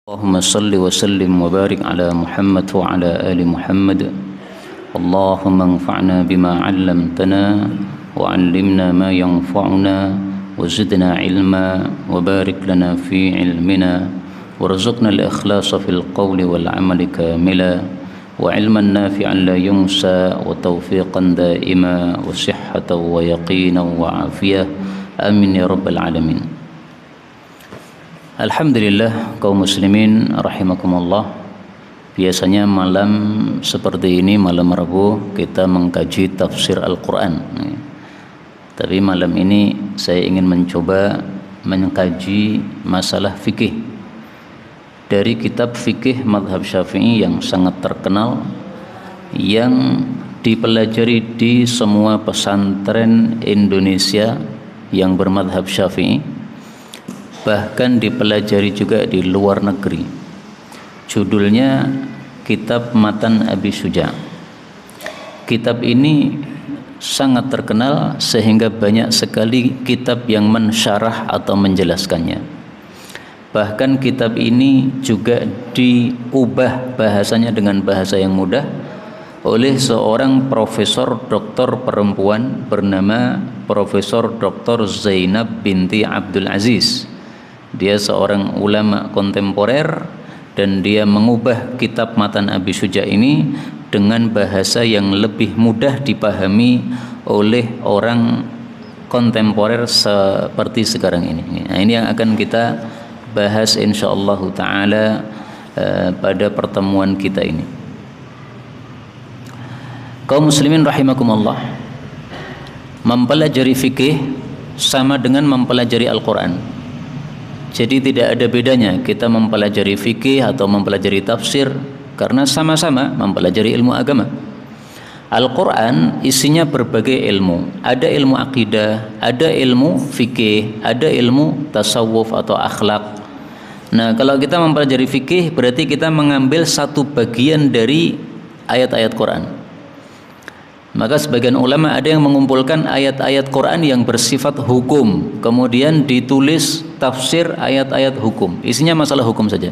اللهم صل وسلم وبارك على محمد وعلى آل محمد. اللهم انفعنا بما علمتنا وعلمنا ما ينفعنا وزدنا علما وبارك لنا في علمنا وارزقنا الإخلاص في القول والعمل كاملا وعلما نافعا لا ينسى وتوفيقا دائما وصحة ويقينا وعافية آمين يا رب العالمين. Alhamdulillah kaum muslimin rahimakumullah. Biasanya malam seperti ini, malam Rabu, kita mengkaji tafsir Al-Quran. Tapi malam ini saya ingin mencoba mengkaji masalah fikih dari kitab fikih madhab Syafi'i yang sangat terkenal, yang dipelajari di semua pesantren Indonesia yang bermadhab Syafi'i, bahkan dipelajari juga di luar negeri. Judulnya Kitab Matan Abi Syuja'. Kitab ini sangat terkenal sehingga banyak sekali kitab yang mensyarah atau menjelaskannya. Bahkan kitab ini juga diubah bahasanya dengan bahasa yang mudah oleh seorang profesor doktor perempuan bernama Profesor Dr. Zainab binti Abdul Aziz. Dia seorang ulama kontemporer dan dia mengubah kitab Matan Abi Syuja' ini dengan bahasa yang lebih mudah dipahami oleh orang kontemporer seperti sekarang ini. Nah, ini yang akan kita bahas insyaallah taala pada pertemuan kita ini. Kaum muslimin rahimakumullah, mempelajari fikih sama dengan mempelajari Al-Quran. Jadi tidak ada bedanya kita mempelajari fikih atau mempelajari tafsir, karena sama-sama mempelajari ilmu agama. Al-Quran isinya berbagai ilmu. Ada ilmu akidah, ada ilmu fikih, ada ilmu tasawuf atau akhlak. Nah, kalau kita mempelajari fikih berarti kita mengambil satu bagian dari ayat-ayat Quran. Maka sebagian ulama ada yang mengumpulkan ayat-ayat Quran yang bersifat hukum, kemudian ditulis tafsir ayat-ayat hukum, isinya masalah hukum saja.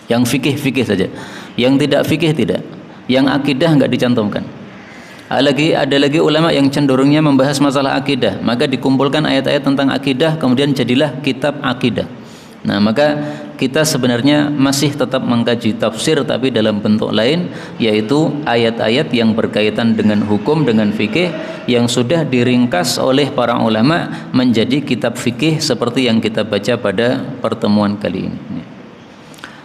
Yang fikih saja, yang tidak fikih tidak, yang akidah enggak dicantumkan. Ada lagi ulama yang cenderungnya membahas masalah akidah, maka dikumpulkan ayat-ayat tentang akidah, kemudian jadilah kitab akidah. Nah, maka kita sebenarnya masih tetap mengkaji tafsir tapi dalam bentuk lain, yaitu ayat-ayat yang berkaitan dengan hukum, dengan fikih yang sudah diringkas oleh para ulama menjadi kitab fikih seperti yang kita baca pada pertemuan kali ini.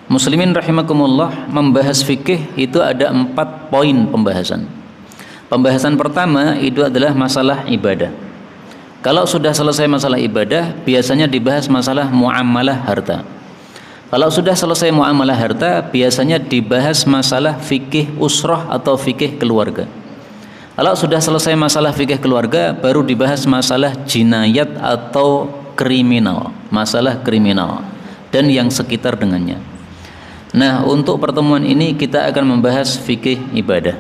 Muslimin rahimakumullah, membahas fikih itu ada 4 poin pembahasan. Pembahasan pertama itu adalah masalah ibadah. Kalau sudah selesai masalah ibadah, biasanya dibahas masalah muamalah harta. Kalau sudah selesai muamalah harta, biasanya dibahas masalah fikih usrah atau fikih keluarga. Kalau sudah selesai masalah fikih keluarga, baru dibahas masalah jinayat atau kriminal, masalah kriminal dan yang sekitar dengannya. Nah, untuk pertemuan ini kita akan membahas fikih ibadah.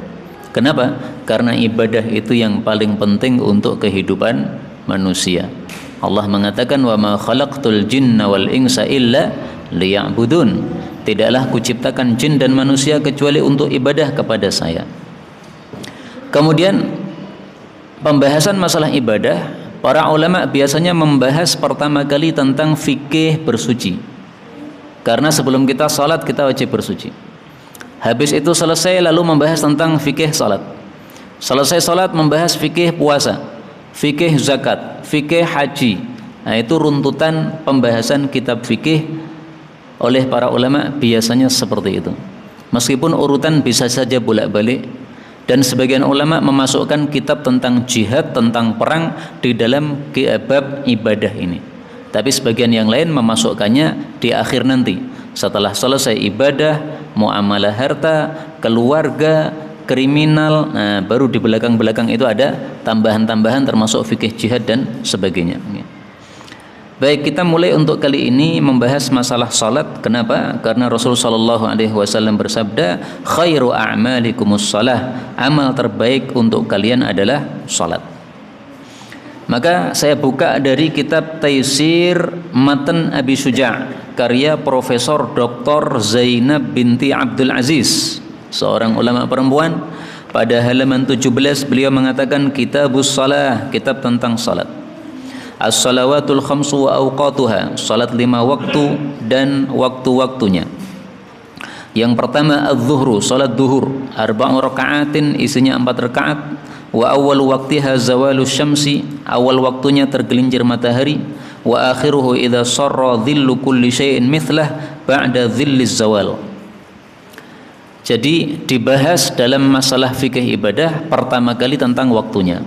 Kenapa? Karena ibadah itu yang paling penting untuk kehidupan manusia. Allah mengatakan, wa ma khalaqtul jinna wal insa illa liya'budun. Tidaklah kuciptakan jin dan manusia kecuali untuk ibadah kepada saya. Kemudian pembahasan masalah ibadah, para ulama biasanya membahas pertama kali tentang fikih bersuci. Karena sebelum kita salat kita wajib bersuci. Habis itu selesai lalu membahas tentang fikih salat. Selesai salat membahas fikih puasa, fikih zakat, fikih haji. Nah, itu runtutan pembahasan kitab fikih oleh para ulama biasanya seperti itu. Meskipun urutan bisa saja bolak-balik, dan sebagian ulama memasukkan kitab tentang jihad, tentang perang di dalam bab ibadah ini. Tapi sebagian yang lain memasukkannya di akhir nanti, setelah selesai ibadah, muamalah harta, keluarga, kriminal. Nah, baru di belakang-belakang itu ada tambahan-tambahan termasuk fikih jihad dan sebagainya. Baik, kita mulai untuk kali ini membahas masalah salat. Kenapa? Karena Rasulullah SAW bersabda, khairu a'malikumus salah, amal terbaik untuk kalian adalah salat. Maka saya buka dari kitab Taisir Matan Abi Syuja' karya Profesor Dr. Zainab binti Abdul Aziz, seorang ulama perempuan. Pada halaman 17 beliau mengatakan Kitabus Shalah, kitab tentang salat. As-salawatul khamsu wa awqatuha, salat 5 waktu dan waktu-waktunya. Yang pertama az-zuhru, salat zuhur, 4 rakaatin, isinya 4 rakaat. Wa awal waqtiha zawalu syamsi, awal waktunya tergelincir matahari. Wa akhiruhu idza sarra dhillu kulli syai'in mithlah ba'da dhilliz zawal. Jadi dibahas dalam masalah fikih ibadah pertama kali tentang waktunya.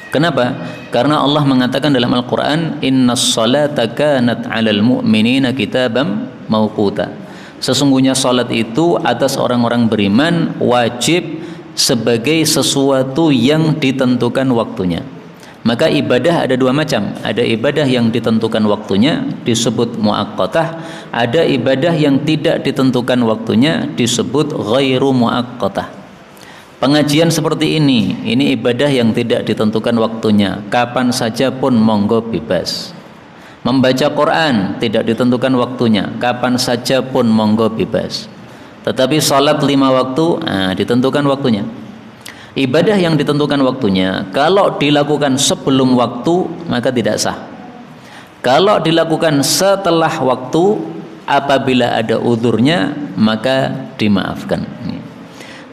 Kenapa? Karena Allah mengatakan dalam Al-Qur'an, innas salata kanat 'alal mu'minina kitaban mauquta. Sesungguhnya salat itu atas orang-orang beriman wajib sebagai sesuatu yang ditentukan waktunya. Maka ibadah ada 2 macam. Ada ibadah yang ditentukan waktunya disebut muaqqatah, ada ibadah yang tidak ditentukan waktunya disebut ghairu muaqqatah. Pengajian seperti ini ibadah yang tidak ditentukan waktunya, kapan saja pun monggo bebas. Membaca Quran tidak ditentukan waktunya, kapan saja pun monggo bebas. Tetapi salat 5 waktu ditentukan waktunya. Ibadah yang ditentukan waktunya kalau dilakukan sebelum waktu maka tidak sah. Kalau dilakukan setelah waktu apabila ada uzurnya maka dimaafkan.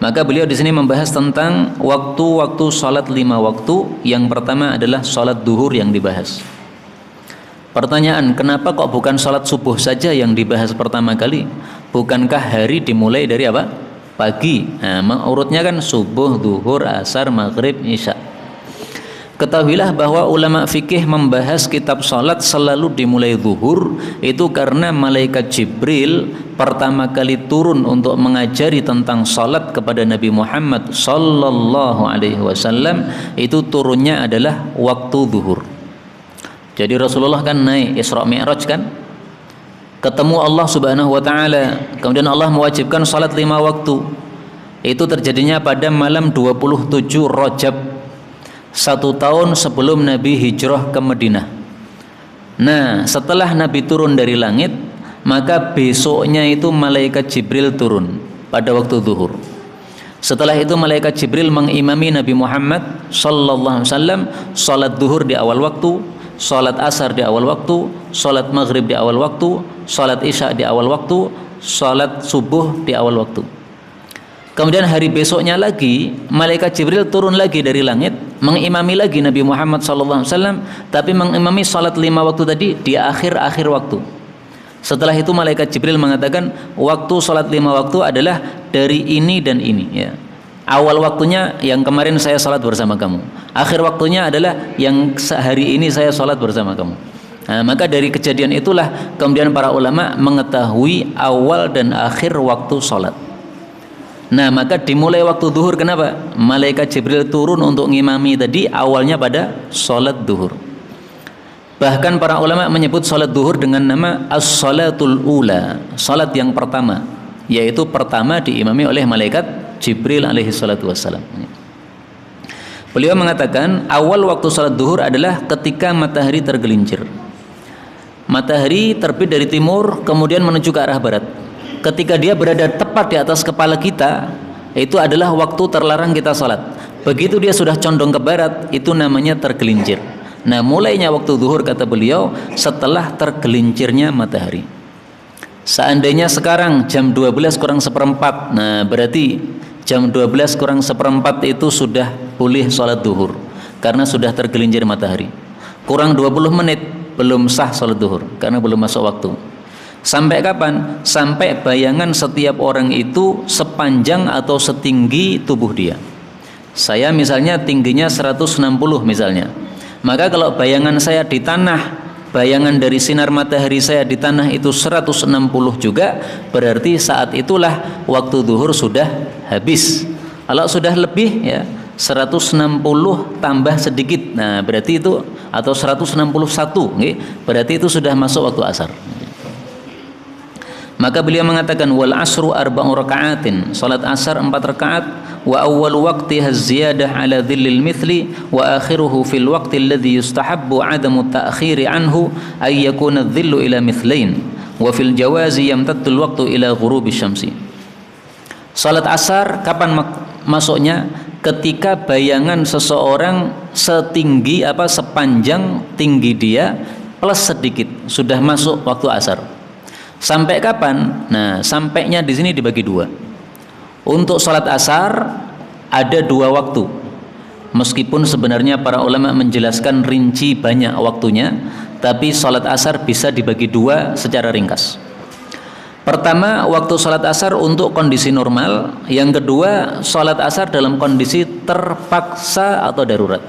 Maka beliau di sini membahas tentang waktu-waktu salat 5 waktu. Yang pertama adalah salat duhur yang dibahas. Pertanyaan, kenapa kok bukan salat subuh saja yang dibahas pertama kali? Bukankah hari dimulai dari apa? Pagi. Nah, urutnya kan subuh, duhur, asar, maghrib, isya. Ketahuilah bahwa ulama fikih membahas kitab salat selalu dimulai zuhur itu karena malaikat Jibril pertama kali turun untuk mengajari tentang salat kepada Nabi Muhammad sallallahu alaihi wasallam itu turunnya adalah waktu zuhur. Jadi Rasulullah kan naik Isra Mi'raj kan, ketemu Allah Subhanahu wa taala, kemudian Allah mewajibkan salat 5 waktu. Itu terjadinya pada malam 27 Rajab, 1 tahun sebelum Nabi hijrah ke Madinah. Nah, setelah Nabi turun dari langit, maka besoknya itu malaikat Jibril turun pada waktu zuhur. Setelah itu malaikat Jibril mengimami Nabi Muhammad sallallahu alaihi wasallam salat zuhur di awal waktu, salat asar di awal waktu, salat maghrib di awal waktu, salat isya di awal waktu, salat subuh di awal waktu. Kemudian hari besoknya lagi malaikat Jibril turun lagi dari langit mengimami lagi Nabi Muhammad SAW, tapi mengimami salat 5 waktu tadi di akhir-akhir waktu. Setelah itu malaikat Jibril mengatakan waktu salat 5 waktu adalah dari ini dan ini ya. Awal waktunya yang kemarin saya salat bersama kamu, akhir waktunya adalah yang hari ini saya salat bersama kamu. Nah, maka dari kejadian itulah kemudian para ulama mengetahui awal dan akhir waktu salat. Nah, maka dimulai waktu zuhur. Kenapa? Malaikat Jibril turun untuk ngimami tadi awalnya pada salat zuhur. Bahkan para ulama menyebut salat zuhur dengan nama as-salatul ula, salat yang pertama, yaitu pertama diimami oleh malaikat Jibril alaihi salatu wassalam. Beliau mengatakan awal waktu salat zuhur adalah ketika matahari tergelincir. Matahari terbit dari timur kemudian menuju ke arah barat. Ketika dia berada tepat di atas kepala kita, itu adalah waktu terlarang kita salat. Begitu dia sudah condong ke barat, itu namanya tergelincir. Nah, mulainya waktu zuhur kata beliau setelah tergelincirnya matahari. Seandainya sekarang jam 12 kurang seperempat, nah berarti jam 12 kurang seperempat itu sudah boleh salat zuhur karena sudah tergelincir matahari. Kurang 20 menit belum sah salat zuhur karena belum masuk waktu. Sampai kapan? Sampai bayangan setiap orang itu sepanjang atau setinggi tubuh dia. Saya misalnya tingginya 160 misalnya. Maka kalau bayangan saya di tanah, bayangan dari sinar matahari saya di tanah itu 160 juga, berarti saat itulah waktu zuhur sudah habis. Kalau sudah lebih ya 160 tambah sedikit, nah berarti itu atau 161, berarti itu sudah masuk waktu asar. Maka beliau mengatakan wal asru arba'u raka'atin, salat asar 4 rakaat, wa awwalu waqtiha az-ziyadah ala dhillil mithli wa akhiruhu fil waqti alladhi yustahabbu 'adamu ta'khiri anhu ay yakuna adh-dhillu ila mithlain wa fil jawazi yamtaddu al-waqtu ila ghurubi syamsi. Salat asar kapan masuknya? Ketika bayangan seseorang sepanjang tinggi dia plus sedikit sudah masuk waktu asar. Sampai kapan? Nah, sampainya di sini dibagi dua. Untuk salat asar ada dua waktu. Meskipun sebenarnya para ulama menjelaskan rinci banyak waktunya, tapi salat asar bisa dibagi dua secara ringkas. Pertama, waktu salat asar untuk kondisi normal. Yang kedua, salat asar dalam kondisi terpaksa atau darurat.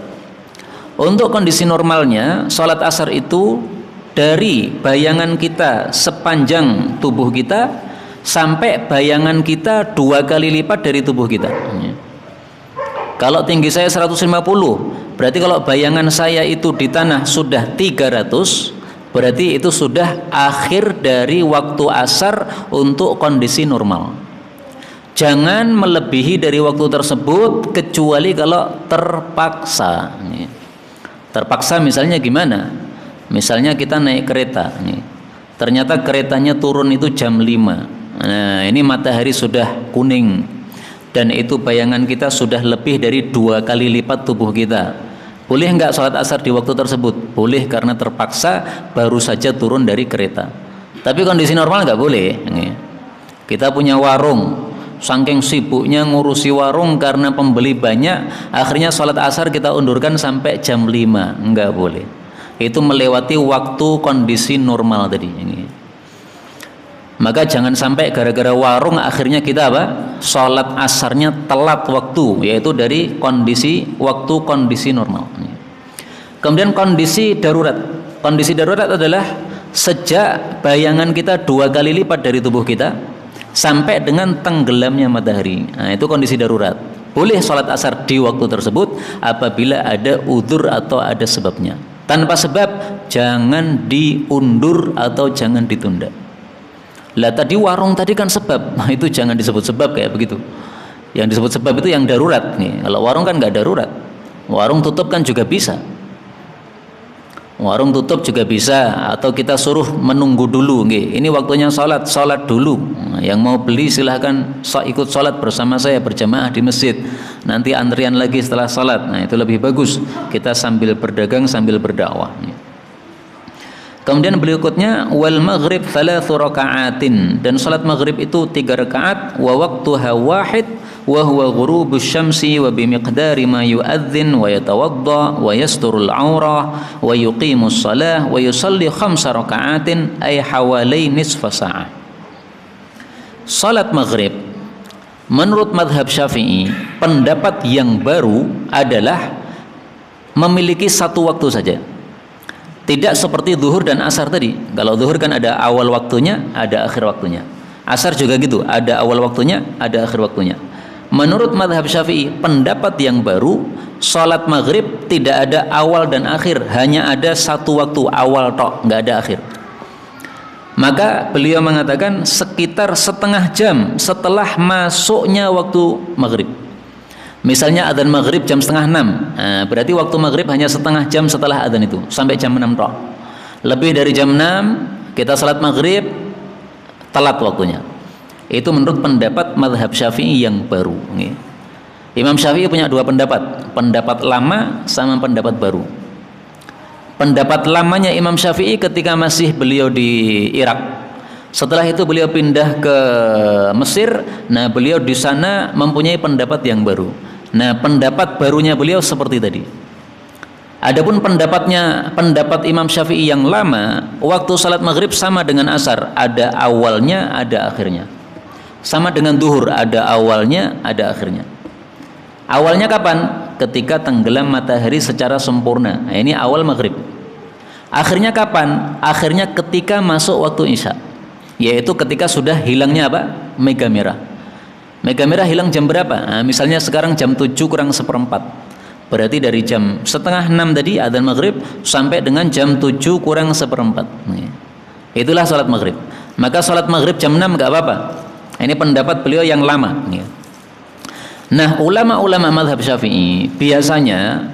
Untuk kondisi normalnya, salat asar itu dari bayangan kita sepanjang tubuh kita sampai bayangan kita 2 kali lipat dari tubuh kita. Kalau tinggi saya 150, berarti kalau bayangan saya itu di tanah sudah 300, berarti itu sudah akhir dari waktu asar untuk kondisi normal. Jangan melebihi dari waktu tersebut kecuali kalau terpaksa. Terpaksa misalnya gimana? Misalnya kita naik kereta, ternyata keretanya turun itu jam 5. Nah, ini matahari sudah kuning dan itu bayangan kita sudah lebih dari 2 kali lipat tubuh kita. Boleh enggak sholat asar di waktu tersebut? Boleh, karena terpaksa baru saja turun dari kereta. Tapi kondisi normal enggak boleh. Kita punya warung, saking sibuknya ngurusi warung karena pembeli banyak, akhirnya sholat asar kita undurkan sampai jam 5. Enggak boleh. Itu melewati waktu kondisi normal tadi. Maka jangan sampai gara-gara warung akhirnya kita sholat asarnya telat waktu, yaitu dari waktu kondisi normal. Kemudian kondisi darurat. Kondisi darurat adalah sejak bayangan kita 2 kali lipat dari tubuh kita sampai dengan tenggelamnya matahari. Nah, itu kondisi darurat. Boleh sholat asar di waktu tersebut apabila ada udzur atau ada sebabnya. Tanpa sebab jangan diundur atau jangan ditunda. Lah tadi warung tadi kan sebab, nah itu jangan disebut sebab kayak begitu. Yang disebut sebab itu yang darurat nih. Kalau warung kan nggak darurat. Warung tutup kan juga bisa. Warung tutup juga bisa, atau kita suruh menunggu dulu. Ini waktunya sholat dulu. Nah, yang mau beli silahkan ikut sholat bersama saya berjamaah di masjid. Nanti antrian lagi setelah sholat. Nah itu lebih bagus. Kita sambil berdagang sambil berdakwah. Kemudian berikutnya wal maghrib 3 raka'atin, dan salat maghrib itu 3 rakaat, wa waqtuha wahid wa huwa ghurubus syamsi wa bimiqdari ma yu'adzin wa yatawadda wa yasturul aurah wa yuqimus shalah wa yusalli 5 raka'atin ay hawalai nisfa sa'ah. Salat maghrib menurut mazhab Syafi'i, pendapat yang baru adalah memiliki satu waktu saja. Tidak seperti zuhur dan asar tadi. Kalau zuhur kan ada awal waktunya, ada akhir waktunya. Asar juga gitu, ada awal waktunya, ada akhir waktunya. Menurut mazhab Syafi'i, pendapat yang baru, salat maghrib tidak ada awal dan akhir, hanya ada satu waktu, awal tok, nggak ada akhir. Maka beliau mengatakan sekitar setengah jam setelah masuknya waktu maghrib. Misalnya adzan maghrib jam 5:30, nah, berarti waktu maghrib hanya setengah jam setelah adzan itu, sampai jam 6 tok. Lebih dari jam 6 kita salat maghrib, telat waktunya. Itu menurut pendapat mazhab Syafi'i yang baru. Imam Syafi'i punya 2 pendapat, pendapat lama sama pendapat baru. Pendapat lamanya Imam Syafi'i ketika masih beliau di Irak. Setelah itu beliau pindah ke Mesir. Nah, beliau di sana mempunyai pendapat yang baru. Nah, pendapat barunya beliau seperti tadi. Adapun pendapat Imam Syafi'i yang lama, waktu salat maghrib sama dengan asar, ada awalnya, ada akhirnya. Sama dengan duhur, ada awalnya, ada akhirnya. Awalnya kapan? Ketika tenggelam matahari secara sempurna. Nah, ini awal maghrib. Akhirnya kapan? Akhirnya ketika masuk waktu isya, yaitu ketika sudah hilangnya mega merah. Mega merah hilang jam berapa? Nah, misalnya sekarang jam 7 kurang 1/4. Berarti dari jam 5:30 tadi adzan maghrib sampai dengan jam 7 kurang 1/4. Itulah salat maghrib. Maka salat maghrib jam 6 nggak apa-apa. Ini pendapat beliau yang lama. Nah, ulama-ulama mazhab Syafi'i biasanya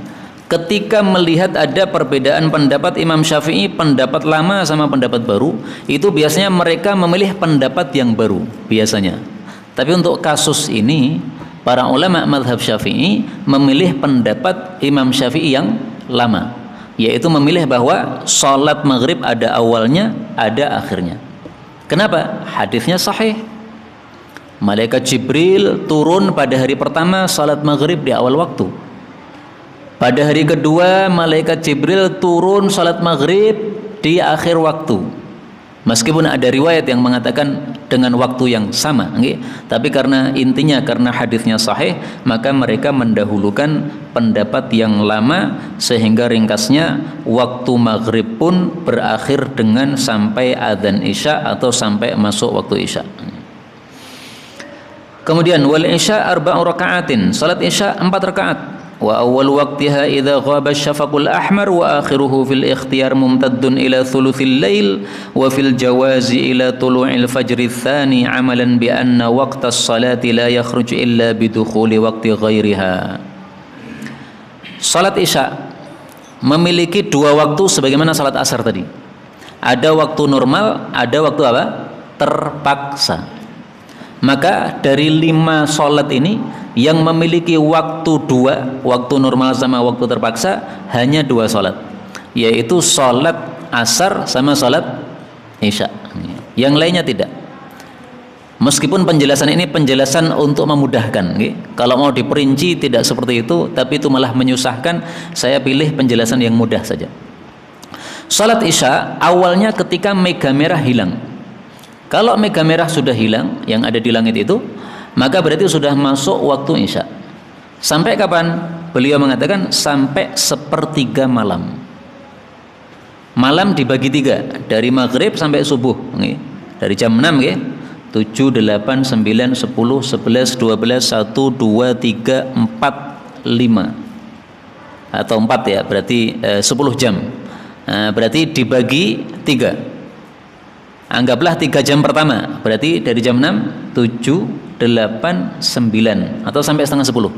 ketika melihat ada perbedaan pendapat Imam Syafi'i, pendapat lama sama pendapat baru, itu biasanya mereka memilih pendapat yang baru biasanya. Tapi untuk kasus ini, para ulama mazhab Syafi'i memilih pendapat Imam Syafi'i yang lama, yaitu memilih bahwa sholat maghrib ada awalnya, ada akhirnya. Kenapa? Hadisnya sahih. Malaikat Jibril turun pada hari pertama salat maghrib di awal waktu. Pada hari kedua malaikat Jibril turun salat maghrib di akhir waktu. Meskipun ada riwayat yang mengatakan dengan waktu yang sama, okay? Tapi karena hadisnya sahih, maka mereka mendahulukan pendapat yang lama, sehingga ringkasnya waktu maghrib pun berakhir dengan sampai adzan isya atau sampai masuk waktu isya. Kemudian wal isya arba'u raka'atin, salat isya 4 rakaat. Wa awwal waqtiha idza ghaba asy-syafaqul ahmar wa akhiruhu fil ikhtiyar mumtaddun ila thuluthil lail wa fil jawazi ila tulu'il fajri tsani amalan bi anna waqtas salati la yakhruj illa bi dukhuli waqti ghairiha. Salat isya memiliki 2 waktu sebagaimana salat asar tadi. Ada waktu normal, ada waktu apa? Terpaksa. Maka dari 5 sholat ini yang memiliki waktu 2, waktu normal sama waktu terpaksa, hanya 2 sholat, yaitu sholat asar sama sholat isya. Yang lainnya tidak. Meskipun penjelasan ini penjelasan untuk memudahkan, okay? Kalau mau diperinci tidak seperti itu, tapi itu malah menyusahkan. Saya pilih penjelasan yang mudah saja. Sholat isya awalnya ketika mega merah hilang. Kalau mega merah sudah hilang, yang ada di langit itu, maka berarti sudah masuk waktu isya. Sampai kapan? Beliau mengatakan sampai 1/3 malam. Malam dibagi 3, dari maghrib sampai subuh. Dari jam 6, 7, 8, 9, 10, 11, 12, 1, 2, 3, 4, 5. Atau 4 ya, berarti 10 jam. Berarti dibagi 3. Anggaplah 3 jam pertama, berarti dari jam 6, 7, 8, 9 atau sampai setengah 10.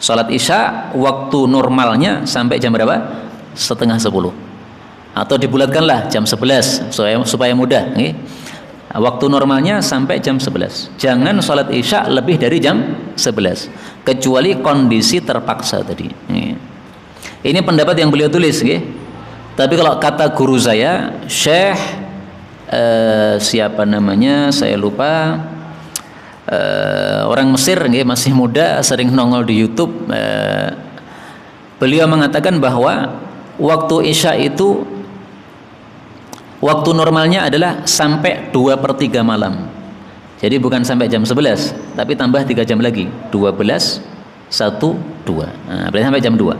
Salat isya waktu normalnya sampai jam berapa? Setengah 10. Atau dibulatkanlah jam 11 supaya mudah. Waktu normalnya sampai jam 11. Jangan salat isya lebih dari jam 11, kecuali kondisi terpaksa tadi. Ini pendapat yang beliau tulis. Tapi kalau kata guru saya, Syekh siapa namanya saya lupa, orang Mesir, masih muda, sering nongol di YouTube. Beliau mengatakan bahwa waktu isya itu waktu normalnya adalah sampai 2/3 malam. Jadi bukan sampai jam 11, tapi tambah 3 jam lagi, 12, 1, 2. Berarti sampai jam 2.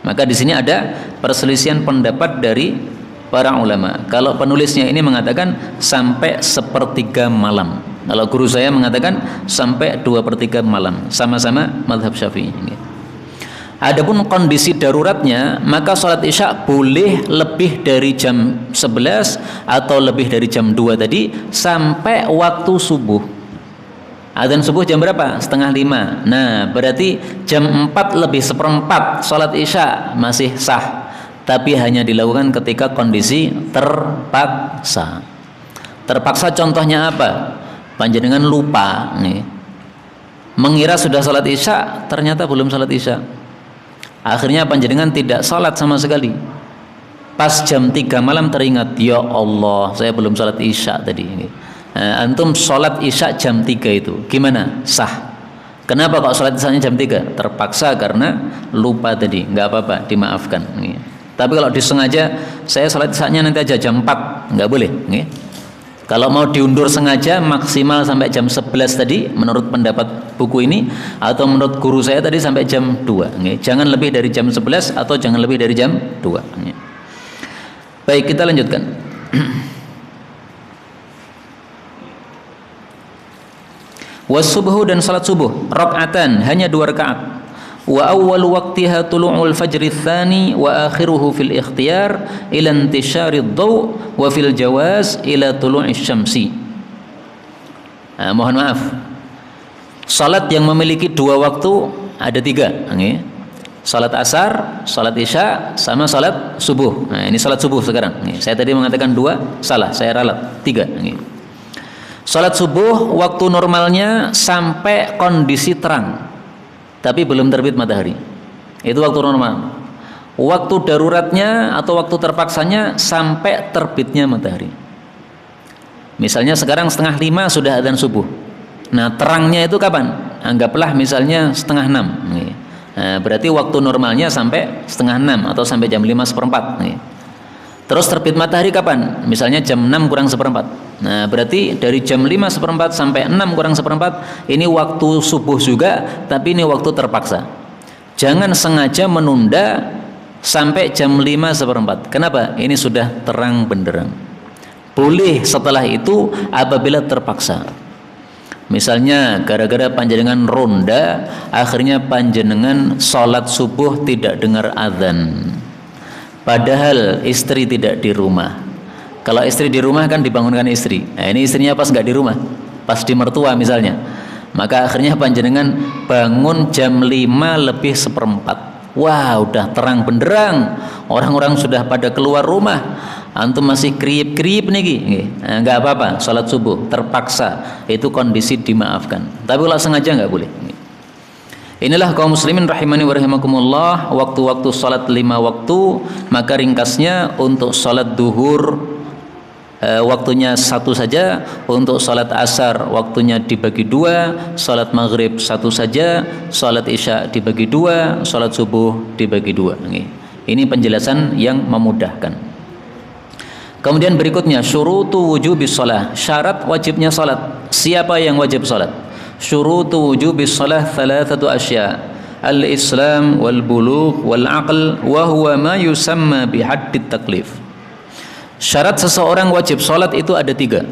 Maka di sini ada perselisihan pendapat dari para ulama. Kalau penulisnya ini mengatakan sampai 1/3 malam. Kalau guru saya mengatakan sampai 2/3 malam. Sama-sama mazhab Syafi'i. Adapun kondisi daruratnya, maka sholat isya boleh lebih dari jam 11 atau lebih dari jam 2 tadi sampai waktu subuh. Adzan subuh jam berapa? 4:30. Nah, berarti jam 4 lebih 1/4 sholat isya masih sah. Tapi hanya dilakukan ketika kondisi terpaksa. Terpaksa contohnya apa? Panjenengan lupa mengira sudah salat isya, ternyata belum salat isya. Akhirnya panjenengan tidak salat sama sekali. Pas jam 3 malam teringat, ya Allah, saya belum salat isya tadi. Antum salat isya jam 3 itu gimana? Sah. Kenapa kok salat isyanya jam 3? Terpaksa karena lupa tadi. Enggak apa-apa, dimaafkan. Tapi kalau disengaja, saya salat isyanya nanti aja jam 4, nggak boleh. Kalau mau diundur sengaja maksimal sampai jam 11 tadi, menurut pendapat buku ini, atau menurut guru saya tadi sampai jam 2. Jangan lebih dari jam 11 atau jangan lebih dari jam 2. Baik, kita lanjutkan. Wassubuhu, dan salat subuh, rakaatan, hanya 2 rakaat. Wa awwal waqtiha tulu'ul fajri tsani wa akhiruhu fil ikhtiyar ila intishari ad-daw wa fil jawaz ila tulu'i syamsi. Mohon maaf, Salat yang memiliki dua waktu ada tiga. Salat asar, salat isya, sama salat subuh. Nah, ini salat subuh sekarang. Saya tadi mengatakan dua, salah. Saya ralat tiga. Salat subuh waktu normalnya sampai kondisi terang, tapi belum terbit matahari. Itu waktu normal. Waktu daruratnya atau waktu terpaksanya sampai terbitnya matahari. Misalnya sekarang 4:30 sudah adzan subuh. Nah, terangnya itu kapan? Anggaplah misalnya 5:30. Nah, berarti waktu normalnya sampai 5:30 atau sampai jam 5:15. Terus terbit matahari kapan? Misalnya jam 6 kurang 1/4. Nah, berarti dari jam 5:15 sampai 6 kurang 1/4 ini waktu subuh juga, tapi ini waktu terpaksa. Jangan sengaja menunda sampai jam 5:15. Kenapa? Ini sudah terang benderang. Boleh setelah itu apabila terpaksa. Misalnya gara-gara panjenengan ronda, akhirnya panjenengan sholat subuh tidak dengar azan. Padahal istri tidak di rumah. Kalau istri di rumah kan dibangunkan istri. Nah, ini istrinya pas nggak di rumah, pas di mertua misalnya. Maka akhirnya panjenengan bangun jam 5:04. Wah, udah terang benderang. Orang-orang sudah pada keluar rumah. Antum masih kriip-kriip nih. Nah, nggak apa-apa, sholat subuh terpaksa. Itu kondisi dimaafkan. Tapi kalau sengaja nggak boleh. Inilah kaum muslimin rahimani wa rahimakumullah, waktu-waktu sholat 5 waktu. Maka ringkasnya untuk sholat duhur waktunya 1 saja, untuk sholat asar waktunya dibagi 2, sholat maghrib 1 saja, sholat isya dibagi 2, sholat subuh dibagi 2. Ini penjelasan yang memudahkan. Kemudian berikutnya syurutu wujubis shalah, syarat wajibnya salat. Siapa yang wajib salat? Syurutu wujubis shalah thalathatu asya. Al-islam wal bulugh wal aql wa huwa ma yusamma bihaddit taklif. Syarat seseorang wajib salat itu ada 3.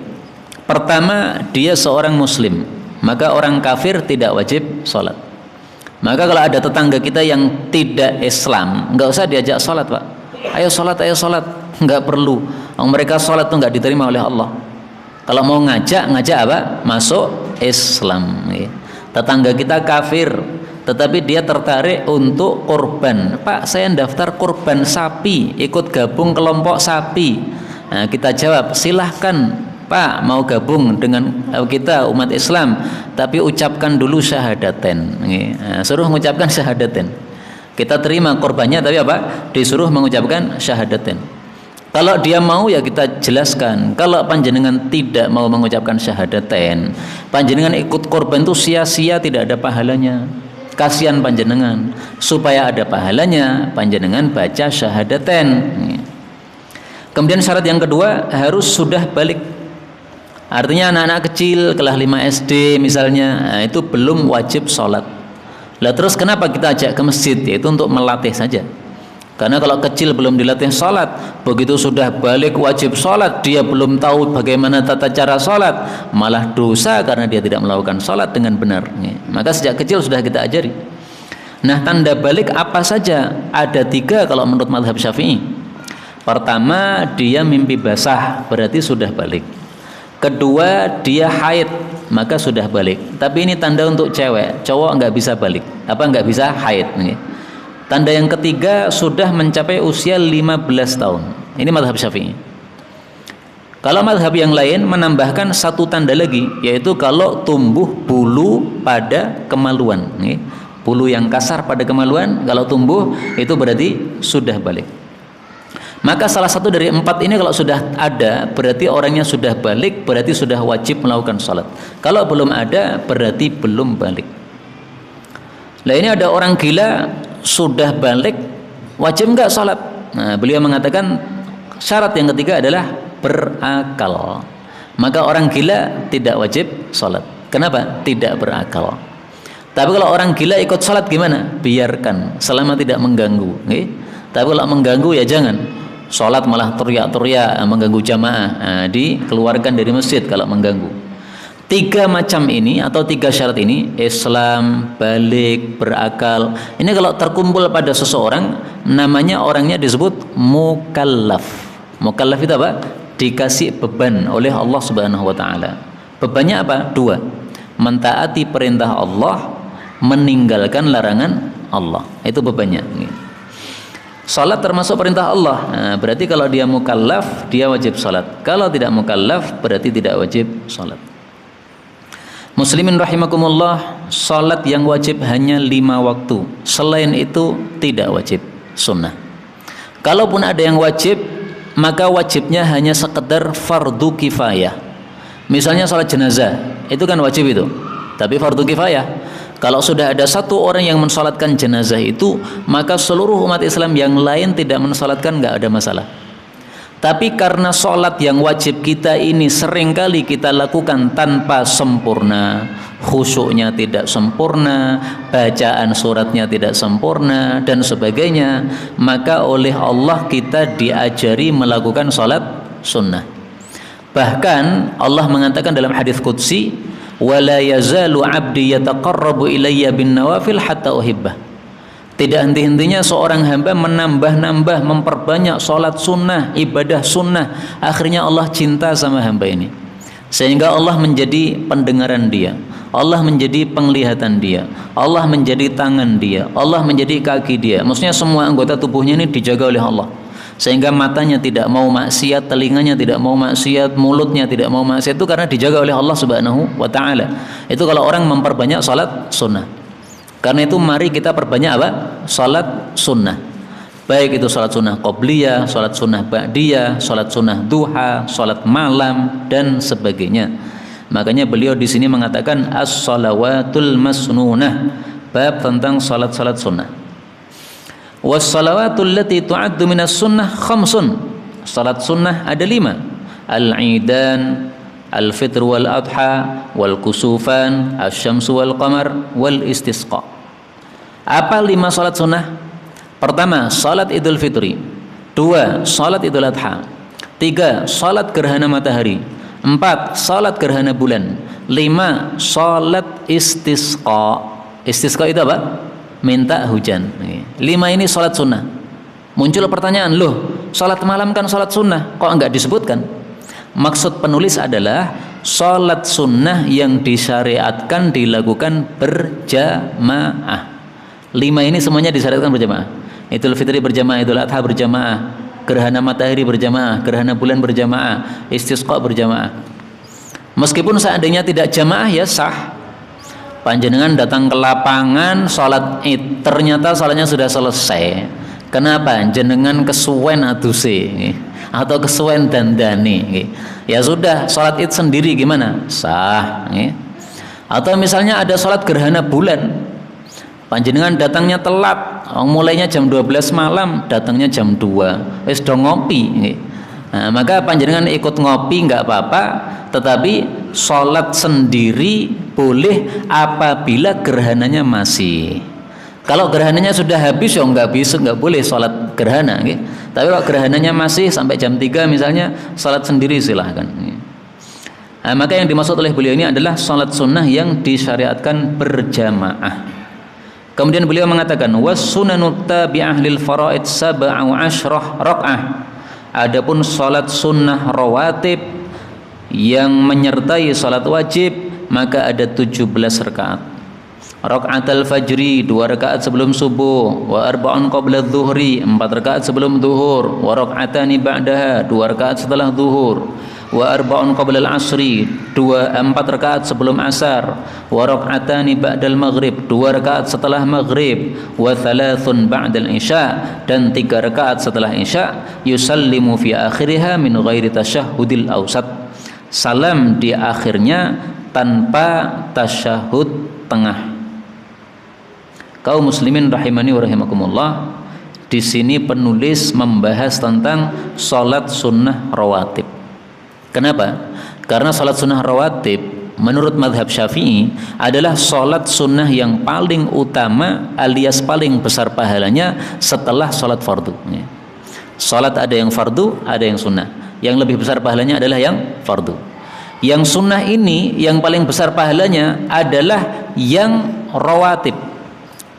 Pertama, dia seorang muslim, maka orang kafir tidak wajib salat. Maka kalau ada tetangga kita yang tidak Islam, enggak usah diajak salat, Pak. Ayo salat, enggak perlu. Mereka salat itu enggak diterima oleh Allah. Kalau mau ngajak apa? Masuk Islam. Tetangga kita kafir, tetapi dia tertarik untuk korban. Pak, saya daftar korban sapi, ikut gabung kelompok sapi. Nah, kita jawab, silahkan Pak, mau gabung dengan kita umat Islam, tapi ucapkan dulu syahadaten. Nah, suruh mengucapkan syahadaten. Kita terima korbannya, tapi apa? Disuruh mengucapkan syahadaten. Kalau dia mau ya kita jelaskan. Kalau panjenengan tidak mau mengucapkan syahadaten, panjenengan ikut korban itu sia-sia, tidak ada pahalanya. Kasihan panjenengan. Supaya ada pahalanya, panjenengan baca syahadaten. Kemudian syarat yang kedua, harus sudah balik. Artinya anak-anak kecil kelas 5 SD misalnya, nah, itu belum wajib sholat. Lah terus kenapa kita ajak ke masjid? Yaitu untuk melatih saja. Karena kalau kecil belum dilatih sholat, begitu sudah balik wajib sholat, dia belum tahu bagaimana tata cara sholat, malah dosa karena dia tidak melakukan sholat dengan benar. Maka sejak kecil sudah kita ajari. Nah, tanda balik apa saja? Ada 3 kalau menurut mazhab Syafi'i. Pertama, dia mimpi basah, berarti sudah balik. Kedua, dia haid, maka sudah balik. Tapi ini tanda untuk cewek, cowok nggak bisa balik. Apa nggak bisa haid? Tanda yang ketiga, sudah mencapai usia 15 tahun. Ini mazhab Syafi'i. Kalau mazhab yang lain menambahkan 1 tanda lagi, yaitu kalau tumbuh bulu pada kemaluan. Bulu yang kasar pada kemaluan, kalau tumbuh itu berarti sudah balik. Maka salah satu dari 4 ini kalau sudah ada, berarti orangnya sudah balik, berarti sudah wajib melakukan sholat. Kalau belum ada, berarti belum balik. Nah, ini ada orang gila sudah balik, wajib enggak sholat? Nah, beliau mengatakan syarat yang ketiga adalah berakal. Maka orang gila tidak wajib sholat. Kenapa? Tidak berakal. Tapi kalau orang gila ikut sholat gimana? Biarkan, selama tidak mengganggu. Tapi kalau mengganggu ya jangan. Sholat malah teriak-teriak, mengganggu jamaah. Nah, dikeluarkan dari masjid kalau mengganggu. 3 macam ini atau 3 syarat ini, Islam, balik, berakal, ini kalau terkumpul pada seseorang, namanya orangnya disebut mukallaf. Mukallaf itu apa? Dikasih beban oleh Allah Subhanahu wa taala. Bebannya apa? 2. mentaati perintah Allah, meninggalkan larangan Allah. Itu bebannya. Salat termasuk perintah Allah. Nah, berarti kalau dia mukallaf, dia wajib salat. Kalau tidak mukallaf, berarti tidak wajib salat. Muslimin rahimakumullah, salat yang wajib hanya 5 waktu. Selain itu tidak wajib, sunnah. Kalaupun ada yang wajib, maka wajibnya hanya sekedar fardu kifayah. Misalnya salat jenazah, itu kan wajib itu, tapi fardu kifayah. Kalau sudah ada satu orang yang mensalatkan jenazah itu, maka seluruh umat Islam yang lain tidak mensalatkan, nggak ada masalah. Tapi karena sholat yang wajib kita ini seringkali kita lakukan tanpa sempurna, khusyuknya tidak sempurna, bacaan suratnya tidak sempurna, dan sebagainya, maka oleh Allah kita diajari melakukan sholat sunnah. Bahkan Allah mengatakan dalam hadis qudsi, wala yazalu 'abdi yataqarrabu ilayya bin nawafil hatta uhibbah. Tidak henti-hentinya seorang hamba menambah-nambah, memperbanyak sholat sunnah, ibadah sunnah, akhirnya Allah cinta sama hamba ini, sehingga Allah menjadi pendengaran dia, Allah menjadi penglihatan dia, Allah menjadi tangan dia, Allah menjadi kaki dia. Maksudnya semua anggota tubuhnya ini dijaga oleh Allah, sehingga matanya tidak mau maksiat, telinganya tidak mau maksiat, mulutnya tidak mau maksiat, itu karena dijaga oleh Allah Subhanahu wa ta'ala. Itu kalau orang memperbanyak salat sunnah. Karena itu mari kita perbanyak apa? Salat sunnah. Baik itu salat sunnah qobliyah, salat sunnah ba'diyah, salat sunnah duha, salat malam, dan sebagainya. Makanya beliau di sini mengatakan as-salawatul masnunah, bab tentang salat-salat sunnah. Was-salawatul lati tu'addu minas sunnah khamsun. Salat sunnah ada 5. Al-idan, al-fitr wal adha, wal kusufan, asy-syamsu wal qamar, wal istisqa. Apa 5 salat sunnah? Pertama, salat Idul Fitri. 2, salat Idul Adha. 3, salat gerhana matahari. 4, salat gerhana bulan. 5, salat istisqa. Istisqa itu apa? Minta hujan. 5 ini salat sunnah. Muncul pertanyaan, loh, salat malam kan salat sunnah, kok enggak disebutkan? Maksud penulis adalah salat sunnah yang disyariatkan dilakukan berjamaah. 5 ini semuanya disyariatkan berjamaah. Idul Fitri berjamaah, Idul Adha berjamaah, gerhana matahari berjamaah, gerhana bulan berjamaah, istisqa berjamaah. Meskipun seandainya tidak jamaah ya sah. Panjenengan datang ke lapangan salat Id, ternyata salatnya sudah selesai. Kenapa? Jenengan kesuwen aduse atau kesuwen dandani. Ya sudah, salat Id sendiri gimana? Sah. Atau misalnya ada salat gerhana bulan, panjenengan datangnya telat, mulainya jam 12 malam, datangnya jam 2, wis do ngopi. Nah, maka panjenengan ikut ngopi nggak apa-apa, tetapi sholat sendiri boleh apabila gerhananya masih. Kalau gerhananya sudah habis ya nggak bisa, nggak boleh sholat gerhana. Tapi kalau gerhananya masih sampai jam 3 misalnya, sholat sendiri silahkan. Nah, maka yang dimaksud oleh beliau ini adalah sholat sunnah yang disyariatkan berjamaah. Kemudian beliau mengatakan was-sunanut tabi'ah lil faraid 17 rakaah. Adapun salat sunnah rawatib yang menyertai salat wajib maka ada 17 rakaat. Rakaatul fajri 2 rakaat sebelum subuh, wa arba'un qabla adh-dhuhri 4 rakaat sebelum zuhur, wa rak'atani ba'daha 2 rakaat setelah zuhur, wa arba'un qabla al-'asri 4 rakaat sebelum asar, wa rak'atani ba'dal maghrib 2 rakaat setelah maghrib, wa thalathun ba'dal isya dan 3 rakaat setelah isya, yusallimu fi akhiriha min ghairi tasyahhudil awsat. Salam di akhirnya tanpa tasyahud tengah. Kaum muslimin rahimani wa rahimakumullah, di sini penulis membahas tentang salat sunnah rawatib. Kenapa? Karena salat sunnah rawatib menurut madhab Syafi'i adalah salat sunnah yang paling utama alias paling besar pahalanya setelah salat fardu. Salat ada yang fardu, ada yang sunnah. Yang lebih besar pahalanya adalah yang fardu. Yang sunnah ini yang paling besar pahalanya adalah yang rawatib,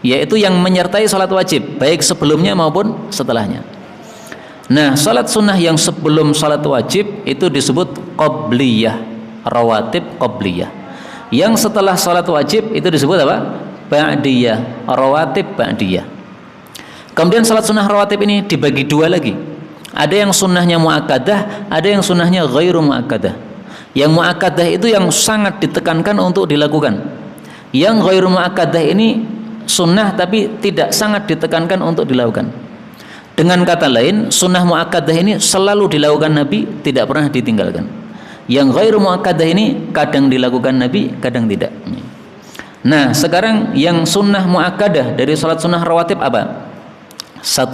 yaitu yang menyertai salat wajib baik sebelumnya maupun setelahnya. Nah, salat sunnah yang sebelum salat wajib itu disebut qobliyah, rawatib qobliyah. Yang setelah salat wajib itu disebut apa? Ba'diyah, rawatib ba'diyah. Kemudian salat sunnah rawatib ini dibagi dua lagi. Ada yang sunnahnya muakkadah, ada yang sunnahnya ghairu muakkadah. Yang muakkadah itu yang sangat ditekankan untuk dilakukan. Yang ghairu muakkadah ini sunnah tapi tidak sangat ditekankan untuk dilakukan. Dengan kata lain, sunnah muakkadah ini selalu dilakukan Nabi, tidak pernah ditinggalkan. Yang ghairu muakkadah ini kadang dilakukan Nabi, kadang tidak. Nah, sekarang yang sunnah muakkadah dari salat sunnah rawatib apa? 1,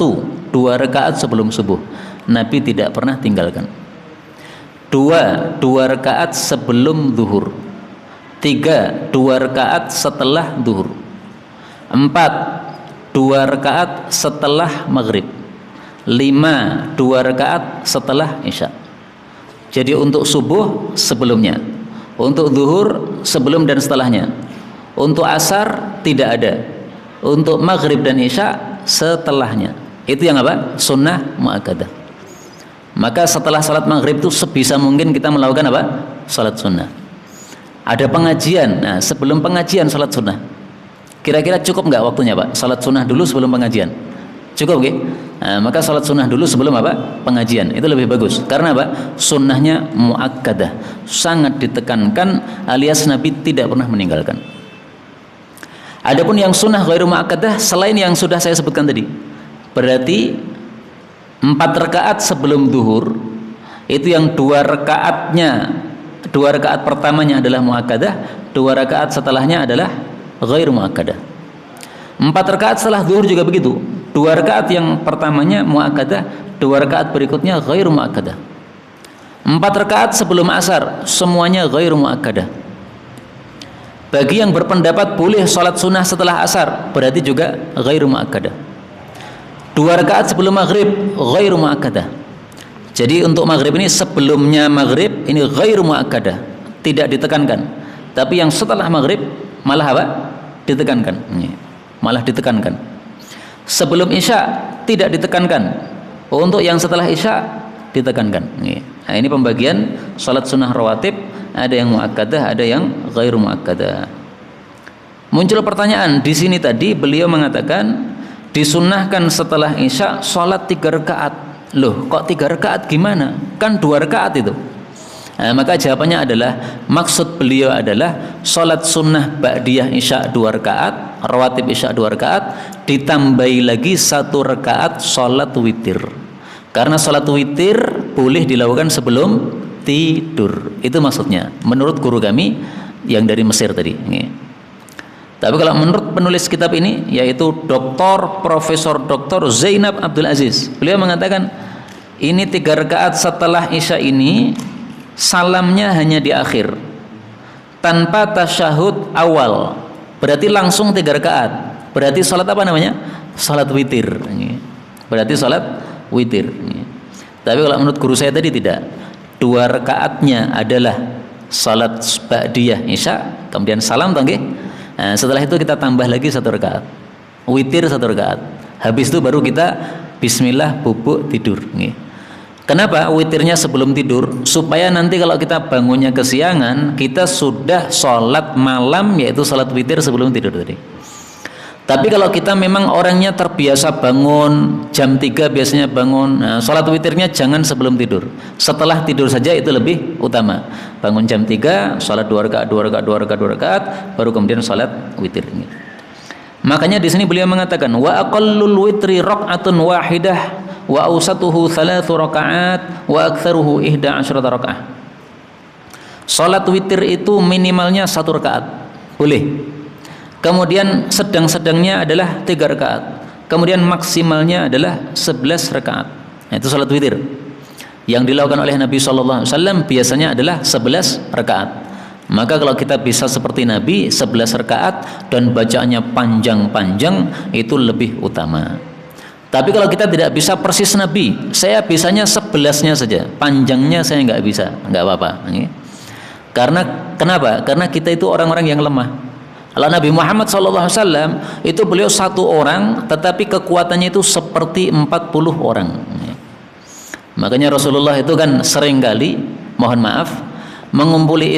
2 rakaat sebelum subuh. Nabi tidak pernah tinggalkan. 2 rakaat sebelum zuhur. 3 2 rakaat setelah zuhur. 4 2 rakaat setelah maghrib. 5 2 rakaat setelah isya. Jadi untuk subuh sebelumnya, untuk zuhur sebelum dan setelahnya, untuk asar tidak ada, untuk maghrib dan isya setelahnya. Itu yang apa? Sunnah muakkadah. Maka setelah salat maghrib itu sebisa mungkin kita melakukan apa? Salat sunnah. Ada pengajian, nah sebelum pengajian salat sunnah. Kira-kira cukup nggak waktunya Pak? Salat sunnah dulu sebelum pengajian. Cukup nggih? Nah, maka salat sunnah dulu sebelum apa? Pengajian. Itu lebih bagus. Karena apa? Sunnahnya muakkadah, sangat ditekankan alias Nabi tidak pernah meninggalkan. Adapun yang sunnah ghairu muakkadah selain yang sudah saya sebutkan tadi, berarti 4 rakaat sebelum zuhur itu yang 2 rakaatnya, 2 rakaat pertamanya adalah muakkadah, 2 rakaat setelahnya adalah ghairu muakkadah. 4 rakaat setelah zuhur juga begitu. 2 rakaat yang pertamanya muakkadah, 2 rakaat berikutnya ghairu muakkadah. 4 rakaat sebelum asar semuanya ghairu muakkadah. Bagi yang berpendapat boleh sholat sunnah setelah asar, berarti juga ghairu muakkadah. 2 rakaat sebelum maghrib ghairu muakkadah. Jadi untuk maghrib ini sebelumnya maghrib ini ghairu muakkadah, tidak ditekankan. Tapi yang setelah maghrib malah apa? Ditekankan. Malah ditekankan. Sebelum isya tidak ditekankan. Untuk yang setelah isya ditekankan. Nah, ini pembagian salat sunnah rawatib, ada yang muakkadah, ada yang ghairu muakkadah. Muncul pertanyaan di sini tadi beliau mengatakan disunnahkan setelah isya salat 3 rakaat. Loh, kok 3 rakaat gimana? Kan 2 rakaat itu. Nah, maka jawabannya adalah maksud beliau adalah salat sunnah ba'diyah isya 2 rakaat, rawatib isya 2 rakaat, ditambahi lagi 1 rakaat salat witir. Karena salat witir boleh dilakukan sebelum tidur. Itu maksudnya menurut guru kami yang dari Mesir tadi. Tapi kalau menurut penulis kitab ini, yaitu Profesor Dr. Zainab Abdul Aziz, beliau mengatakan ini 3 rakaat setelah isya ini salamnya hanya di akhir tanpa tasyahud awal, berarti langsung 3 rakaat. Berarti salat apa namanya? Salat witir. Berarti salat witir. Tapi kalau menurut guru saya tadi tidak. 2 rakaatnya adalah salat ba'diyah isya, kemudian salam toh nggih. Nah, setelah itu kita tambah lagi 1 rakaat. Witir 1 rakaat. Habis itu baru kita bismillah bubuk tidur. Kenapa witirnya sebelum tidur? Supaya nanti kalau kita bangunnya kesiangan, kita sudah sholat malam, yaitu sholat witir sebelum tidur tadi. Tapi kalau kita memang orangnya terbiasa bangun jam 3 biasanya bangun, nah, sholat witirnya jangan sebelum tidur. Setelah tidur saja itu lebih utama. Bangun jam 3, sholat 2 rakaat, 2 rakaat, 2 rakaat, 2 rakaat, baru kemudian sholat witir. Makanya di sini beliau mengatakan wa aqallul witri raq'atun wahidah wa awsatuhu 3 rakaat wa aktsaruhu 11 rakaat. Salat witir itu minimalnya 1 rakaat. Boleh. Kemudian sedang-sedangnya adalah 3 rakaat. Kemudian maksimalnya adalah 11 rakaat. Nah, itu salat witir. Yang dilakukan oleh Nabi sallallahu alaihi wasallam biasanya adalah 11 rakaat. Maka kalau kita bisa seperti Nabi 11 rakaat dan bacaannya panjang-panjang, itu lebih utama. Tapi kalau kita tidak bisa persis Nabi, saya bisanya 11-nya saja, panjangnya saya nggak bisa, nggak apa-apa. Karena kenapa? Karena kita itu orang-orang yang lemah. Kalau Nabi Muhammad SAW itu beliau 1 orang, tetapi kekuatannya itu seperti 40 orang. Makanya Rasulullah itu kan seringkali, mohon maaf, mengumpuli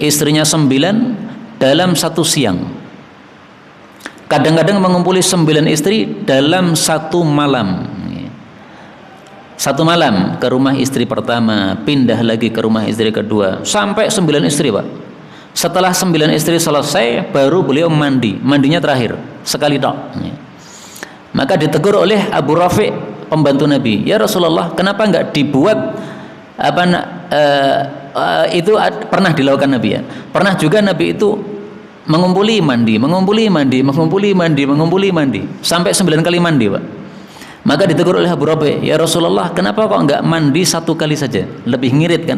istrinya 9, dalam satu siang. Kadang-kadang mengumpuli 9 istri dalam satu malam. Satu malam ke rumah istri pertama, pindah lagi ke rumah istri kedua, sampai 9 istri, Pak. Setelah 9 istri selesai, baru beliau mandi. Mandinya terakhir, sekali tok. Maka ditegur oleh Abu Rafi', pembantu Nabi, ya Rasulullah, kenapa enggak dibuat itu pernah dilakukan Nabi ya. Pernah juga Nabi itu mengumpuli mandi sampai 9 kali mandi, Pak. Maka ditegur oleh Abu Rabi', ya Rasulullah, kenapa kok enggak mandi 1 kali saja? Lebih ngirit kan?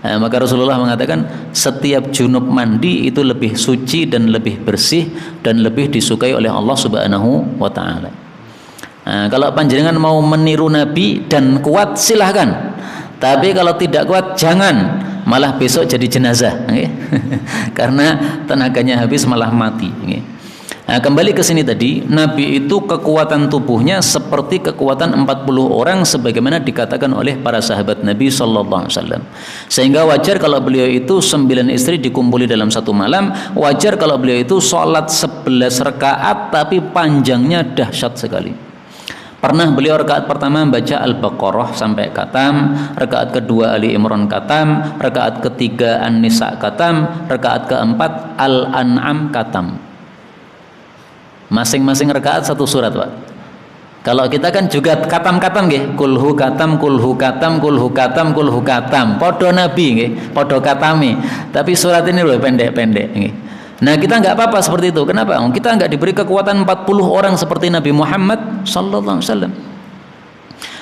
Maka Rasulullah mengatakan, setiap junub mandi itu lebih suci dan lebih bersih dan lebih disukai oleh Allah Subhanahu wa taala. Kalau panjenengan mau meniru Nabi dan kuat, silahkan. Tapi kalau tidak kuat, jangan, malah besok jadi jenazah. Karena tenaganya habis, malah mati. Kembali ke sini tadi, Nabi itu kekuatan tubuhnya seperti kekuatan 40 orang sebagaimana dikatakan oleh para sahabat Nabi sallallahu alaihi wasallam. Sehingga wajar kalau beliau itu 9 istri dikumpuli dalam satu malam, wajar kalau beliau itu sholat 11 rakaat tapi panjangnya dahsyat sekali. Pernah beliau rakaat pertama baca Al-Baqarah sampai katam, rakaat kedua Ali Imran katam, rakaat ketiga An-Nisa katam, rakaat keempat Al-An'am katam. Masing-masing rakaat satu surat, Pak. Kalau kita kan juga katam-katam nggih, kulhu katam, kulhu katam, kulhu katam, kulhu katam. Podo Nabi nggih, podo katami. Tapi surat ini loh pendek-pendek nggih. Nah, kita nggak apa-apa seperti itu. Kenapa? Kita nggak diberi kekuatan 40 orang seperti Nabi Muhammad sallallahu alaihi wasallam.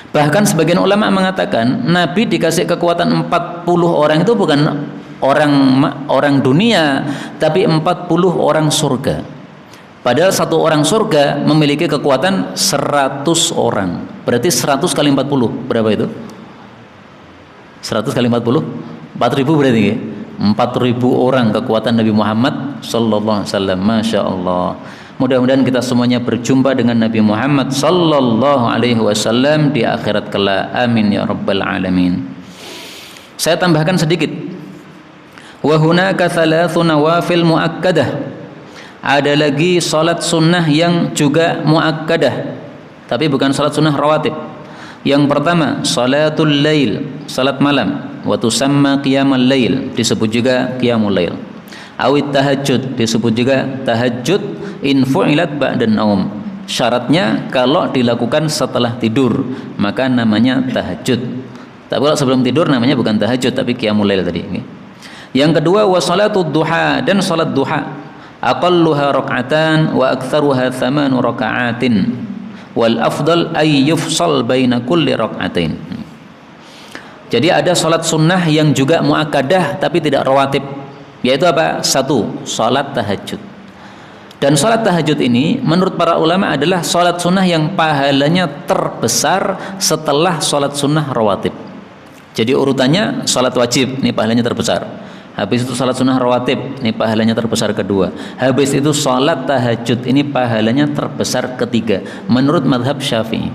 Bahkan sebagian ulama mengatakan Nabi dikasih kekuatan 40 orang itu bukan orang dunia, tapi 40 orang surga. Padahal satu orang surga memiliki kekuatan 100 orang. Berarti 100 kali 40 berapa itu? 100 kali 40 4.000 berarti ya? 4.000 orang kekuatan Nabi Muhammad sallallahu alaihi wasallam. Masya Allah. Mudah-mudahan kita semuanya berjumpa dengan Nabi Muhammad sallallahu alaihi wasallam di akhirat kelak. Amin ya rabbal alamin. Saya tambahkan sedikit. Wa hunaka thalathu nawafil muakkadah. Ada lagi salat sunnah yang juga muakkadah, tapi bukan salat sunnah rawatib. Yang pertama, salatul lail, salat malam, wa tusamma qiyamul lail, disebut juga qiyamul lail. Awit tahajud, disebut juga tahajud, in fu'ilat ba'dan naum. Syaratnya kalau dilakukan setelah tidur, maka namanya tahajud. Tapi kalau sebelum tidur namanya bukan tahajud, tapi qiyamul lail tadi. Yang kedua, wa salatud duha, dan salat duha. Aqalluha rak'atan wa aktsaruha 8 raka'atin wal afdal ay yufsal baina kulli rak'atain. Jadi ada salat sunnah yang juga muakkadah tapi tidak rawatib, yaitu apa? 1, salat tahajud. Dan salat tahajud ini menurut para ulama adalah salat sunnah yang pahalanya terbesar setelah salat sunnah rawatib. Jadi urutannya salat wajib, ini pahalanya terbesar. Habis itu salat sunnah rawatib, ini pahalanya terbesar kedua. Habis itu salat tahajud, ini pahalanya terbesar ketiga menurut mazhab Syafi'i.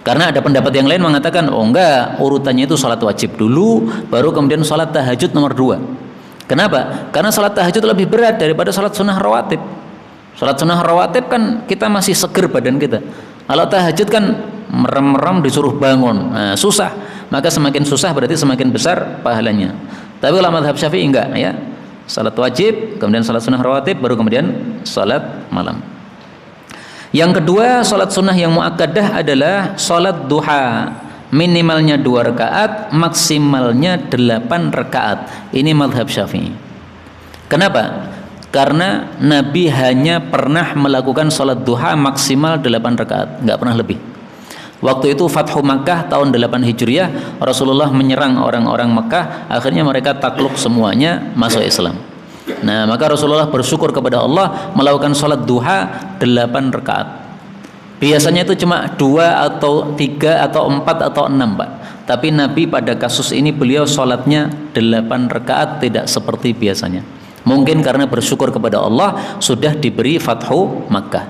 Karena ada pendapat yang lain mengatakan, oh enggak, urutannya itu salat wajib dulu, baru kemudian salat tahajud nomor 2. Kenapa? Karena salat tahajud lebih berat daripada salat sunnah rawatib. Salat sunnah rawatib kan kita masih seger badan kita. Kalau tahajud kan merem-merem disuruh bangun, susah. Maka semakin susah berarti semakin besar pahalanya. Tapi kalau mazhab Syafi'i enggak ya. Salat wajib, kemudian salat sunnah rawatib, baru kemudian salat malam. Yang kedua, salat sunnah yang muakkadah adalah salat duha. Minimalnya 2 rakaat, maksimalnya 8 rakaat. Ini mazhab Syafi'i. Kenapa? Karena Nabi hanya pernah melakukan salat duha maksimal 8 rakaat, enggak pernah lebih. Waktu itu Fathu Makkah tahun 8 Hijriah, Rasulullah menyerang orang-orang Makkah, akhirnya mereka takluk semuanya masuk Islam. Nah, maka Rasulullah bersyukur kepada Allah melakukan salat duha 8 rakaat. Biasanya itu cuma 2 atau 3 atau 4 atau 6, Pak. Tapi Nabi pada kasus ini beliau salatnya 8 rakaat, tidak seperti biasanya. Mungkin karena bersyukur kepada Allah sudah diberi Fathu Makkah.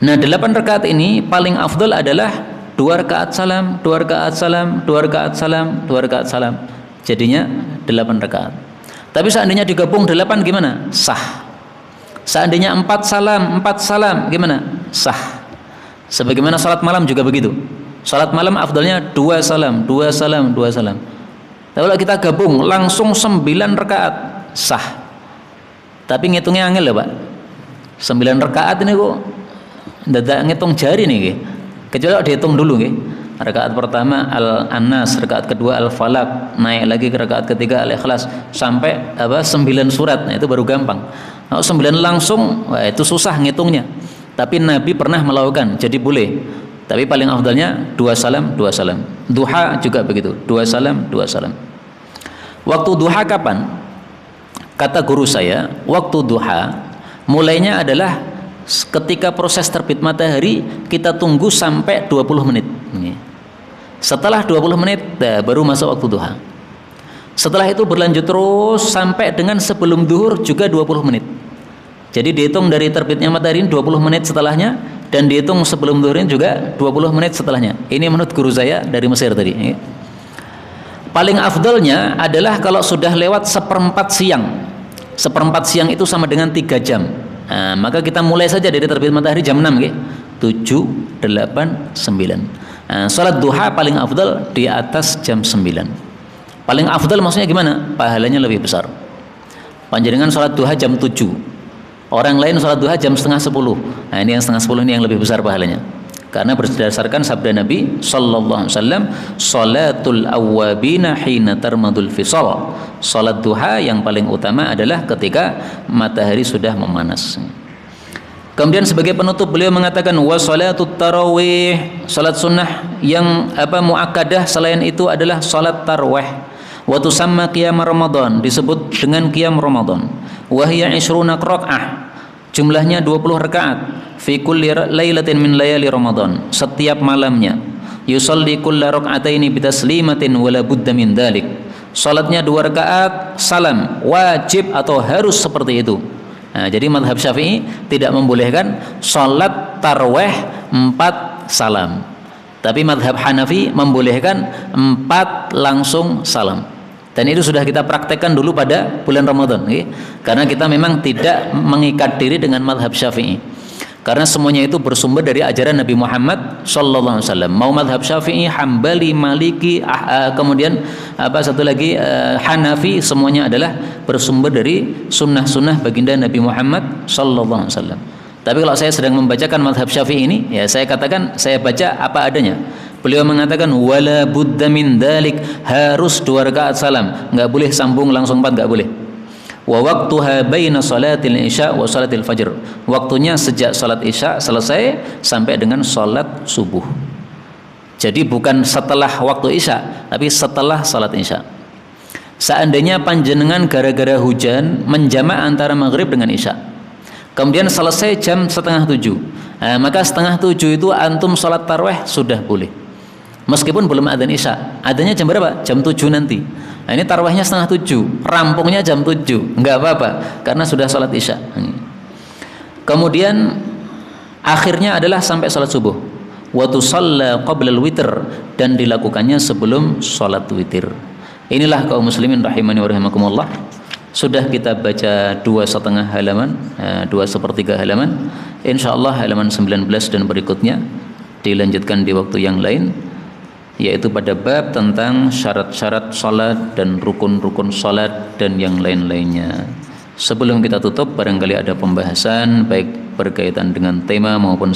Nah, 8 rakaat ini paling afdal adalah 2 rakaat salam, 2 rakaat salam, 2 rakaat salam, 2 rakaat salam. Jadinya 8 rakaat. Tapi seandainya digabung 8 gimana? Sah. Seandainya 4 salam gimana? Sah. Sebagaimana salat malam juga begitu. Salat malam afdalnya 2 salam. Tapi kalau kita gabung langsung 9 rakaat, sah. Tapi ngitungnya angel ya Pak. 9 rakaat ini kok dadak ngitung jari nih. Kecuali dihitung dulu nggih. Rakaat pertama Al-Annas, rakaat kedua Al-Falaq, naik lagi ke rakaat ketiga Al-Ikhlas sampai 9 surat. Nah, itu baru gampang. Kalau 9 langsung, wah, itu susah ngitungnya. Tapi Nabi pernah melakukan, jadi boleh. Tapi paling afdalnya 2 salam. Duha juga begitu, 2 salam. Waktu duha kapan? Kata guru saya, waktu duha mulainya adalah ketika proses terbit matahari, kita tunggu sampai 20 menit. Setelah 20 menit baru masuk waktu duha. Setelah itu berlanjut terus sampai dengan sebelum duhur juga 20 menit. Jadi dihitung dari terbitnya matahari 20 menit setelahnya, dan dihitung sebelum duhur juga 20 menit setelahnya. Ini menurut guru saya dari Mesir tadi. Paling afdalnya adalah kalau sudah lewat 1/4 siang. 1/4 siang itu sama dengan 3 jam. Nah, maka kita mulai saja dari terbit matahari jam 6 ya. 7, 8, 9. Nah, salat duha paling afdal di atas jam 9. Paling afdal maksudnya gimana? Pahalanya lebih besar. Panjenengan salat duha jam 7. Orang lain salat duha jam setengah 10. Nah, ini yang setengah 10 ini yang lebih besar pahalanya. Karena berdasarkan sabda Nabi sallallahu alaihi wasallam, salatul awwabina hina tarmadul fisal. Salat duha yang paling utama adalah ketika matahari sudah memanas. Kemudian sebagai penutup beliau mengatakan wa salatut tarawih, salat sunnah yang muakkadah selain itu adalah salat tarawih. Wa tusamma qiyam Ramadan, disebut dengan qiyam Ramadan. Wa hiya 20 rakaat. Jumlahnya 20 rakaat fi kulli lailatin min layali Ramadan, setiap malamnya. Yusalli kulla rak'ataini bitaslimatin wala budda min dzalik. Salatnya 2 rakaat, salam, wajib atau harus seperti itu. Nah, jadi mazhab Syafi'i tidak membolehkan salat tarawih 4 salam. Tapi mazhab Hanafi membolehkan 4 langsung salam. Dan itu sudah kita praktekkan dulu pada bulan Ramadan, okay? Karena kita memang tidak mengikat diri dengan mazhab Syafi'i. Karena semuanya itu bersumber dari ajaran Nabi Muhammad sallallahu alaihi wasallam. Mau mazhab Syafi'i, Hambali, Maliki, kemudian satu lagi Hanafi, semuanya adalah bersumber dari sunnah-sunnah baginda Nabi Muhammad sallallahu alaihi wasallam. Tapi kalau saya sedang membacakan mazhab Syafi'i ini, ya saya katakan saya baca apa adanya. Beliau mengatakan wala budda min dzalik, harus 2 rakaat salam, enggak boleh sambung langsung 4, enggak boleh. Wa waqtuha baina salatil isya wa salatil fajr. Waktunya sejak salat isya selesai sampai dengan salat subuh. Jadi bukan setelah waktu isya, tapi setelah salat isya. Seandainya panjenengan gara-gara hujan menjamak antara maghrib dengan isya, kemudian selesai jam 6:30, nah, maka 6:30 itu antum salat tarawih sudah boleh. Meskipun belum adzan isya. Adzannya jam berapa? Jam 7 nanti. Nah, ini tarawihnya 6:30, rampungnya jam 7, enggak apa-apa karena sudah salat isya. Kemudian akhirnya adalah sampai salat subuh. Wa tusalla qabla al-witr, dan dilakukannya sebelum salat witir. Inilah kaum muslimin rahimani wa rahimakumullah. Sudah kita baca 2,5 halaman, 2/3 halaman. Insyaallah halaman 19 dan berikutnya dilanjutkan di waktu yang lain, yaitu pada bab tentang syarat-syarat salat dan rukun-rukun salat dan yang lain-lainnya. Sebelum kita tutup, barangkali ada pembahasan baik berkaitan dengan tema maupun